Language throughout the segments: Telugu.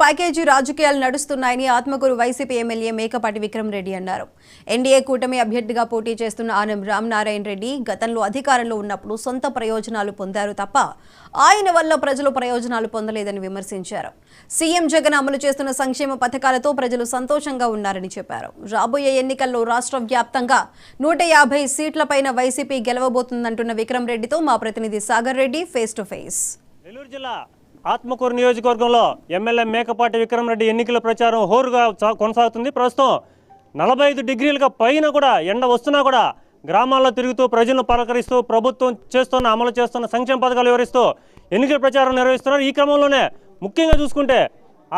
ప్యాకేజీ రాజకీయాలు నడుస్తున్నాయని ఆత్మకూరు వైసీపీ ఎమ్మెల్యే మేకపాటి విక్రమ్ రెడ్డి అన్నారు. ఎన్డీఏ కూటమి అభ్యర్థిగా పోటీ చేస్తున్న ఆనం రామనారాయణ రెడ్డి గతంలో అధికారంలో ఉన్నప్పుడు సొంత ప్రయోజనాలు పొందారు తప్ప ఆయన వల్ల ప్రజలు ప్రయోజనాలు పొందలేదని విమర్శించారు. సీఎం జగన్ అమలు చేస్తున్న సంక్షేమ పథకాలతో ప్రజలు సంతోషంగా ఉన్నారని చెప్పారు. రాబోయే ఎన్నికల్లో రాష్ట్ర వ్యాప్తంగా 150 సీట్లపైన వైసీపీ గెలవబోతుందంటున్న విక్రమ్ రెడ్డితో మా ప్రతినిధి Sagar Reddy face to face. Nellore జిల్లా ఆత్మకూరు నియోజకవర్గంలో ఎమ్మెల్యే మేకపాటి విక్రమ్ రెడ్డి ఎన్నికల ప్రచారం హోరుగా కొనసాగుతుంది. ప్రస్తుతం 45 డిగ్రీలుగా పైన కూడా ఎండ వస్తున్నా కూడా గ్రామాల్లో తిరుగుతూ ప్రజలను పలకరిస్తూ ప్రభుత్వం అమలు చేస్తున్న సంక్షేమ పథకాలు వివరిస్తూ ఎన్నికల ప్రచారం నిర్వహిస్తున్నారు. ఈ క్రమంలోనే ముఖ్యంగా చూసుకుంటే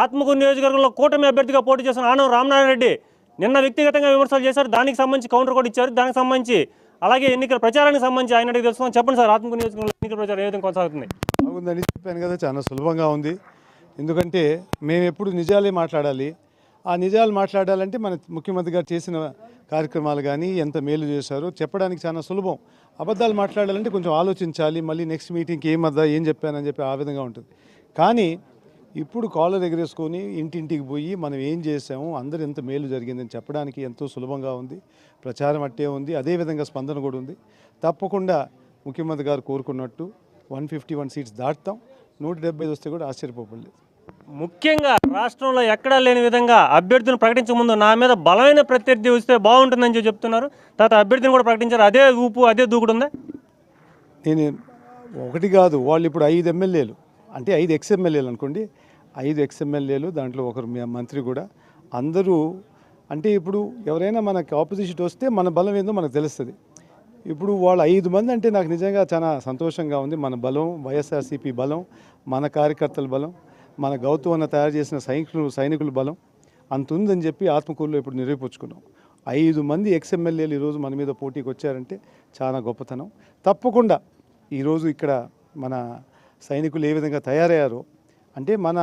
ఆత్మకూరు నియోజకవర్గంలో కూటమి అభ్యర్థిగా పోటీ చేస్తున్న ఆనం రామనారాయణ రెడ్డి నిన్న వ్యక్తిగతంగా విమర్శలు చేశారు. దానికి సంబంధించి కౌంటర్ కూడా ఇచ్చారు. దానికి సంబంధించి అలాగే ఎన్నికల ప్రచారానికి సంబంధించి ఆయన అడిగి తెలుసుకున్నాం. చెప్పండి సార్, ఆత్మకూరు నియోజకవర్గంలో ఎన్నికల ప్రచారం ఏ విధంగా కొనసాగుతుంది? బాగుందని చెప్పాను కదా, చాలా సులభంగా ఉంది. ఎందుకంటే మేము ఎప్పుడు నిజాలే మాట్లాడాలి. ఆ నిజాలు మాట్లాడాలంటే మన ముఖ్యమంత్రి గారు చేసిన కార్యక్రమాలు కానీ ఎంత మేలు చేశారో చెప్పడానికి చాలా సులభం. అబద్ధాలు మాట్లాడాలంటే కొంచెం ఆలోచించాలి. మళ్ళీ నెక్స్ట్ మీటింగ్కి ఏం చెప్పానని చెప్పి ఆ విధంగా ఉంటుంది. కానీ ఇప్పుడు కాలర్ ఎగరేసుకొని ఇంటింటికి పోయి మనం ఏం చేసాము, అందరూ ఎంత మేలు జరిగిందని చెప్పడానికి ఎంతో సులభంగా ఉంది. ప్రచారం అట్టే ఉంది, అదేవిధంగా స్పందన కూడా ఉంది. తప్పకుండా ముఖ్యమంత్రి గారు కోరుకున్నట్టు 151 సీట్స్ దాటుతాం. 175 వస్తే కూడా ఆశ్చర్యపోలేదు. ముఖ్యంగా రాష్ట్రంలో ఎక్కడా లేని విధంగా అభ్యర్థులను ప్రకటించే ముందు నా మీద బలమైన ప్రత్యర్థి వస్తే బాగుంటుందని చెప్తున్నారు. తర్వాత అభ్యర్థిని కూడా ప్రకటించారు. అదే ఊపు అదే దూకుడు ఉందా? నేను ఒకటి కాదు, వాళ్ళు ఇప్పుడు 5 ఎమ్మెల్యేలు అంటే 5 ఎక్స్ఎమ్మెల్యేలు అనుకోండి, 5 ఎక్స్ఎమ్మెల్యేలు, దాంట్లో ఒకరు మంత్రి కూడా, అందరూ అంటే ఇప్పుడు ఎవరైనా మనకు ఆపోజిషన్ వస్తే మన బలం ఏందో మనకు తెలుస్తుంది. ఇప్పుడు వాళ్ళు 5 మంది అంటే నాకు నిజంగా చాలా సంతోషంగా ఉంది. మన బలం, వైఎస్ఆర్సీపీ బలం, మన కార్యకర్తల బలం, మన గౌతమ్ తయారు చేసిన సైనికుల బలం అంత ఉందని చెప్పి ఆత్మకూరులో ఇప్పుడు నిరూపించుకున్నాం. 5 మంది ఎక్స్ఎమ్మెల్యేలు ఈరోజు మన మీద పోటీకి వచ్చారంటే చాలా గొప్పతనం. తప్పకుండా ఈరోజు ఇక్కడ మన సైనికులు ఏ విధంగా తయారయ్యారో అంటే మన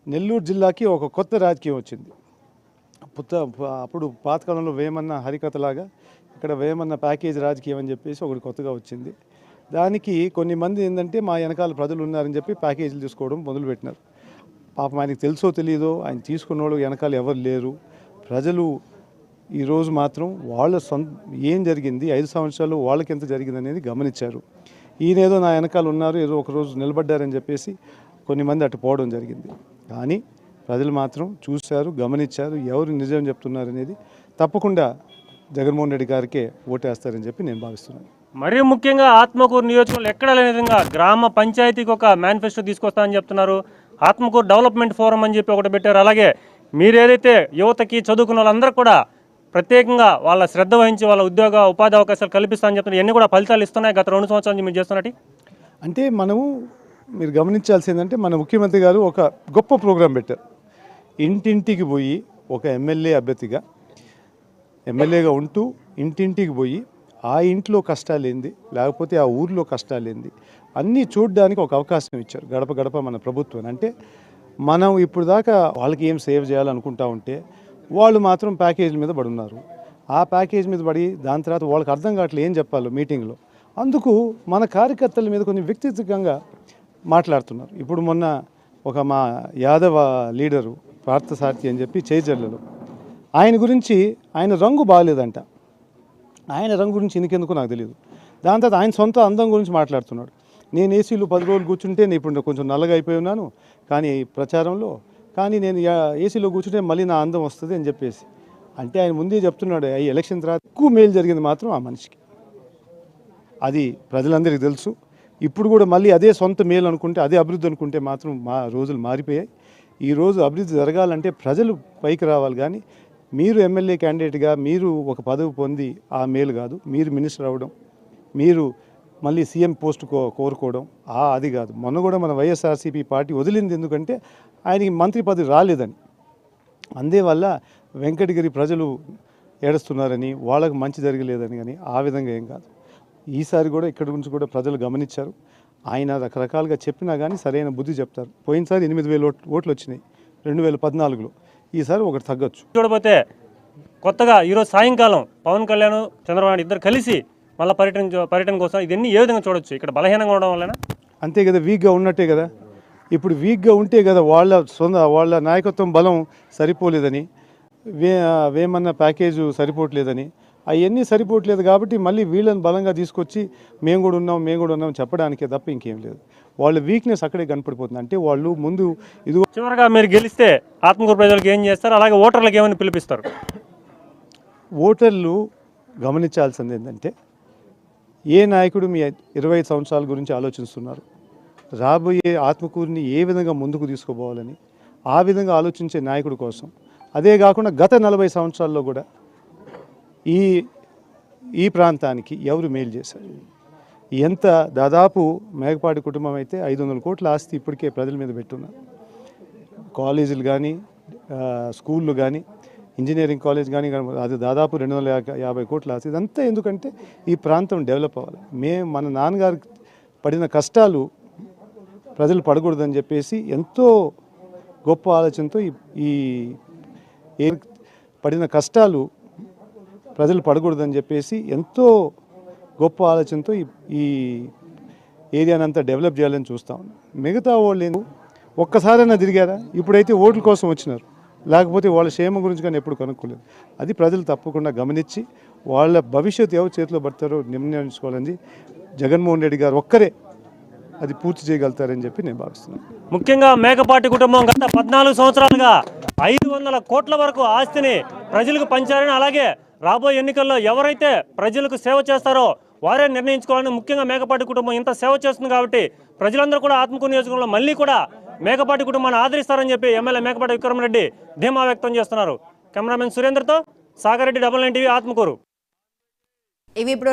నెల్లూరు జిల్లాకి ఒక కొత్త రాజకీయం వచ్చింది. అప్పుడు పాతకాలంలో వేమన్న హరికథలాగా ఇక్కడ వేమన్న ప్యాకేజ్ రాజకీయం అని చెప్పేసి ఒకటి కొత్తగా వచ్చింది. దానికి కొన్ని మంది ఏంటంటే మా వెనకాల ప్రజలు ఉన్నారని చెప్పి ప్యాకేజీలు తీసుకోవడం మొదలుపెట్టినారు. పాపం ఆయనకి తెలుసో తెలియదో, ఆయన తీసుకున్న వాళ్ళు వెనకాల ఎవరు లేరు. ప్రజలు ఈరోజు మాత్రం వాళ్ళ ఏం జరిగింది 5 సంవత్సరాలు వాళ్ళకి ఎంత జరిగింది అనేది గమనించారు. ఈయనేదో నా వెనకాల ఉన్నారు, ఏదో ఒకరోజు నిలబడ్డారని చెప్పేసి కొన్ని మంది అటు పోవడం జరిగింది. కానీ ప్రజలు మాత్రం చూశారు, గమనించారు, ఎవరు నిజం చెప్తున్నారు అనేది. తప్పకుండా జగన్మోహన్ రెడ్డి గారికే ఓటేస్తారని చెప్పి నేను భావిస్తున్నాను. మరీ ముఖ్యంగా ఆత్మకూరు నియోజకవర్గంలో ఎక్కడ లేని విధంగా గ్రామ పంచాయతీకి ఒక మేనిఫెస్టో తీసుకొస్తామని చెప్తున్నారు. ఆత్మకూరు డెవలప్మెంట్ ఫోరం అని చెప్పి ఒకటి పెట్టారు. అలాగే మీరు ఏదైతే యువతకి చదువుకున్న వాళ్ళందరూ కూడా ప్రత్యేకంగా వాళ్ళ శ్రద్ధ వహించి వాళ్ళ ఉద్యోగ ఉపాధి అవకాశాలు కల్పిస్తామని చెప్తున్నారు. ఇవన్నీ కూడా ఫలితాలు ఇస్తున్నాయి. గత 2 సంవత్సరాల నుంచి మీరు చేస్తున్నట్టు అంటే మీరు గమనించాల్సిందంటే మన ముఖ్యమంత్రి గారు ఒక గొప్ప ప్రోగ్రాం పెట్టారు. ఇంటింటికి పోయి ఒక ఎమ్మెల్యేగా ఉంటూ ఇంటింటికి పోయి ఆ ఇంట్లో కష్టాలేంది, లేకపోతే ఆ ఊర్లో కష్టాలేంది అన్నీ చూడడానికి ఒక అవకాశం ఇచ్చారు. గడప గడప మన ప్రభుత్వం అంటే మనం ఇప్పుడు దాకా వాళ్ళకి ఏం సేవ్ చేయాలనుకుంటా ఉంటే వాళ్ళు మాత్రం ప్యాకేజీల మీద పడి ఉన్నారు. ఆ ప్యాకేజ్ మీద పడి దాని తర్వాత వాళ్ళకి అర్థం కావట్లేదు ఏం చెప్పాలో మీటింగ్లో. అందుకు మన కార్యకర్తల మీద కొంచెం వ్యక్తిగతంగా మాట్లాడుతున్నారు. ఇప్పుడు మొన్న ఒక మా యాదవ లీడరు పార్థసారథి అని చెప్పి చేజర్లలో ఆయన గురించి ఆయన రంగు బాగాలేదంట. ఆయన రంగు గురించి ఇంకెందుకు నాకు తెలియదు. దాని తర్వాత ఆయన సొంత అందం గురించి మాట్లాడుతున్నాడు. నేను ఏసీలో 10 రోజులు కూర్చుంటే నేను ఇప్పుడు కొంచెం నల్లగా అయిపోయి ఉన్నాను కానీ ప్రచారంలో, కానీ నేను ఏసీలో కూర్చుంటే మళ్ళీ నా అందం వస్తుంది అని చెప్పేసి అంటే ఆయన ముందే చెప్తున్నాడు. ఈ ఎలక్షన్ తర్వాత ఎక్కువ మేలు జరిగింది మాత్రం ఆ మనిషికి. అది ప్రజలందరికీ తెలుసు. ఇప్పుడు కూడా మళ్ళీ అదే సొంత మేలు అనుకుంటే, అదే అభివృద్ధి అనుకుంటే మాత్రం రోజులు మారిపోయాయి. ఈరోజు అభివృద్ధి జరగాలంటే ప్రజలు పైకి రావాలి. కానీ మీరు ఎమ్మెల్యే క్యాండిడేట్గా మీరు ఒక పదవి పొంది ఆ మేలు కాదు. మీరు మినిస్టర్ అవ్వడం, మీరు మళ్ళీ సీఎం పోస్ట్ కోరుకోవడం అది కాదు. మొన్న కూడా మన వైఎస్ఆర్సీపీ పార్టీ వదిలింది ఎందుకంటే ఆయనకి మంత్రి పదవి రాలేదని. అందువల్ల వెంకటగిరి ప్రజలు ఏడుస్తున్నారని, వాళ్ళకు మంచి జరగలేదని, కానీ ఆ విధంగా ఏం కాదు. ఈసారి కూడా ఇక్కడ నుంచి కూడా ప్రజలు గమనించారు. ఆయన రకరకాలుగా చెప్పినా కానీ సరైన బుద్ధి చెప్తారు. పోయినసారి 8,000 ఓట్లు వచ్చినాయి 2014లో. ఈసారి ఒకటి తగ్గొచ్చు. చూడబోతే కొత్తగా ఈరోజు సాయంకాలం పవన్ కళ్యాణ్ చంద్రబాబు ఇద్దరు కలిసి మళ్ళీ పర్యటన కోసం ఇవన్నీ ఏ విధంగా చూడొచ్చు? ఇక్కడ బలహీనంగా ఉండడం వలన అంతే కదా, వీక్గా ఉన్నట్టే కదా. ఇప్పుడు వీక్గా ఉంటే కదా వాళ్ళ నాయకత్వం బలం సరిపోలేదని వేమన్న ప్యాకేజు సరిపోవట్లేదని అవన్నీ సరిపోవట్లేదు కాబట్టి మళ్ళీ వీళ్ళని బలంగా తీసుకొచ్చి మేము కూడా ఉన్నాం చెప్పడానికే తప్ప ఇంకేం లేదు. వాళ్ళ వీక్నెస్ అక్కడే కనపడిపోతుంది. అంటే వాళ్ళు ముందు ఇదిగో చివరిగా మీరు గెలిస్తే ఆత్మకూరు ప్రజలకు ఏం చేస్తారు, అలాగే ఓటర్లకు ఏమని పిలిపిస్తారు? ఓటర్లు గమనించాల్సింది ఏంటంటే ఏ నాయకుడు మీ 25 సంవత్సరాల గురించి ఆలోచిస్తున్నారు, రాబోయే ఆత్మకూరుని ఏ విధంగా ముందుకు తీసుకుపోవాలని ఆ విధంగా ఆలోచించే నాయకుడి కోసం. అదే కాకుండా గత 40 సంవత్సరాల్లో కూడా ఈ ప్రాంతానికి ఎవరు మేలు చేశారు, ఎంత దాదాపు మేకపాటి కుటుంబం అయితే 500 కోట్ల ఆస్తి ఇప్పటికే ప్రజల మీద పెట్టున్నారు. కాలేజీలు కానీ స్కూళ్ళు కానీ ఇంజనీరింగ్ కాలేజ్ కానీ అది దాదాపు 250 కోట్ల ఆస్తి. ఇదంతా ఎందుకంటే ఈ ప్రాంతం డెవలప్ అవ్వాలి. మన నాన్నగారు పడిన కష్టాలు ప్రజలు పడకూడదని చెప్పేసి ఎంతో గొప్ప ఆలోచనతో పడిన కష్టాలు ప్రజలు పడకూడదని చెప్పేసి ఎంతో గొప్ప ఆలోచనతో ఈ ఏరియానంతా డెవలప్ చేయాలని చూస్తూ ఉన్నాం. మిగతా వాళ్ళు ఒక్కసారైనా తిరిగారా? ఇప్పుడైతే ఓట్ల కోసం వచ్చినారు, లేకపోతే వాళ్ళ క్షేమం గురించి కానీ ఎప్పుడు కనుక్కోలేదు. అది ప్రజలు తప్పకుండా గమనించి వాళ్ళ భవిష్యత్తు ఎవరు చేతిలో పడతారో నిర్ణయించుకోవాలని జగన్మోహన్ రెడ్డి గారు ఒక్కరే అది పూర్తి చేయగలుగుతారని చెప్పి నేను భావిస్తున్నాను. ముఖ్యంగా మేకపాటి కుటుంబం గత 14 సంవత్సరాలుగా 500 కోట్ల వరకు ఆస్తిని ప్రజలకు పంచారని, అలాగే రాబోయే ఎన్నికల్లో ఎవరైతే ప్రజలకు సేవ చేస్తారో వారే నిర్ణయించుకోవాలని, ముఖ్యంగా మేకపాటి కుటుంబం ఇంత సేవ చేస్తుంది కాబట్టి ప్రజలందరూ కూడా ఆత్మకూరు నియోజకవర్గంలో మళ్ళీ కూడా మేకపాటి కుటుంబాన్ని ఆదరిస్తారని చెప్పి ఎమ్మెల్యే మేకపాటి విక్రమరెడ్డి ధీమా వ్యక్తం చేస్తున్నారు. కెమెరామెన్ సురేంద్రతో సాగర్ రెడ్డి, 9 టీవీ, ఆత్మకూరు. ఇవి ఇప్పుడు